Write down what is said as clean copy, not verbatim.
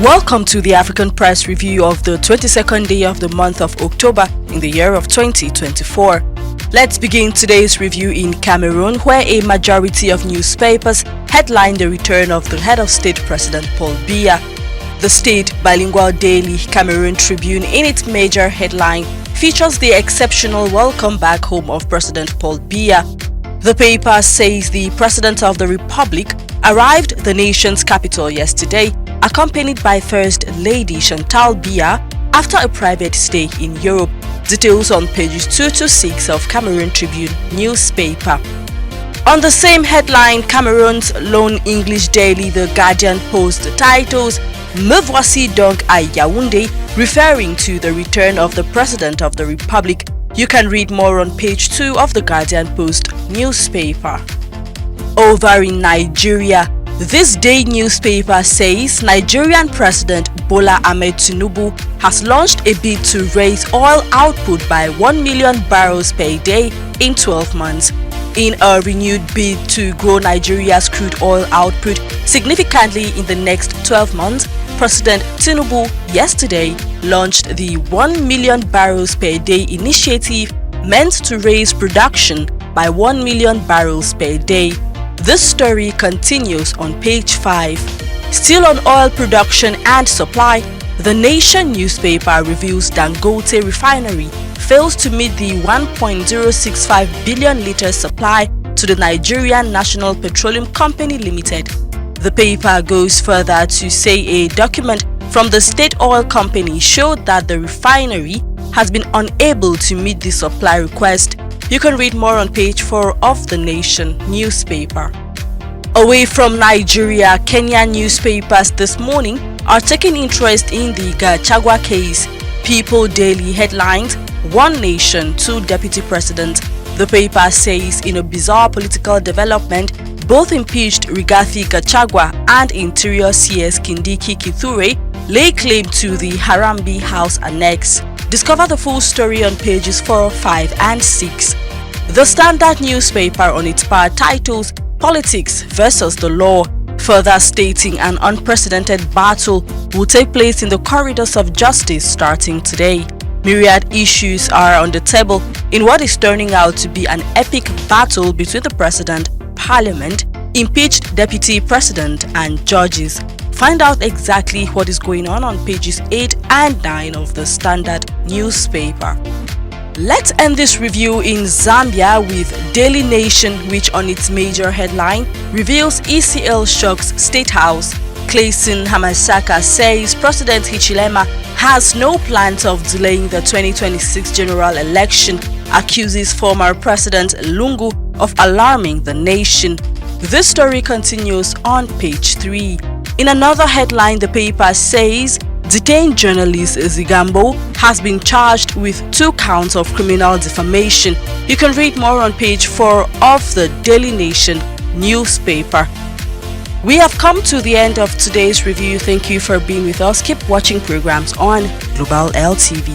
Welcome to the African Press Review of the 22nd day of the month of October in the year of 2024. Let's begin today's review in Cameroon, where a majority of newspapers headline the return of the head of state, President Paul Biya. The state bilingual daily Cameroon Tribune, in its major headline, features the exceptional welcome back home of President Paul Biya. The paper says the President of the Republic arrived the nation's capital yesterday, accompanied by First Lady Chantal Biya after a private stay in Europe. Details on pages 2 to 6 of Cameroon Tribune newspaper. On the same headline, Cameroon's lone English daily The Guardian Post titles "Me voici donc à Yaoundé," referring to the return of the President of the Republic. You can read more on page 2 of the Guardian Post newspaper. Over in Nigeria, this day newspaper says Nigerian President Bola Ahmed Tinubu has launched a bid to raise oil output by 1 million barrels per day in 12 months. In a renewed bid to grow Nigeria's crude oil output significantly in the next 12 months, President Tinubu yesterday launched the 1 million barrels per day initiative meant to raise production by 1 million barrels per day. This story continues on page 5. Still on oil production and supply, The Nation newspaper reveals Dangote refinery fails to meet the 1.065 billion litres supply to the Nigerian National Petroleum Company Limited. The paper goes further to say a document from the state oil company showed that the refinery has been unable to meet the supply request. You can read more on page 4 of The Nation newspaper. Away from Nigeria, Kenyan newspapers this morning are taking interest in the Gachagua case. People Daily headlines, "One Nation, Two Deputy Presidents." The paper says in a bizarre political development, both impeached Rigathi Gachagua and Interior CS Kindiki Kithure lay claim to the Harambee House Annex. Discover the full story on pages 4, 5 and 6. The Standard newspaper on its part titles "Politics versus the Law," further stating an unprecedented battle will take place in the corridors of justice starting today. Myriad issues are on the table in what is turning out to be an epic battle between the President, Parliament, impeached Deputy President and judges. Find out exactly what is going on pages 8 and 9 of the Standard newspaper. Let's end this review in Zambia with Daily Nation, which on its major headline reveals ECL shocks State House. Clayson Hamasaka says President Hichilema has no plans of delaying the 2026 general election, accuses former President Lungu of alarming the nation. This story continues on page 3. In another headline, the paper says detained journalist Zigambo has been charged with 2 counts of criminal defamation. You can read more on page 4 of the Daily Nation newspaper. We have come to the end of today's review. Thank you for being with us. Keep watching programs on Global LTV.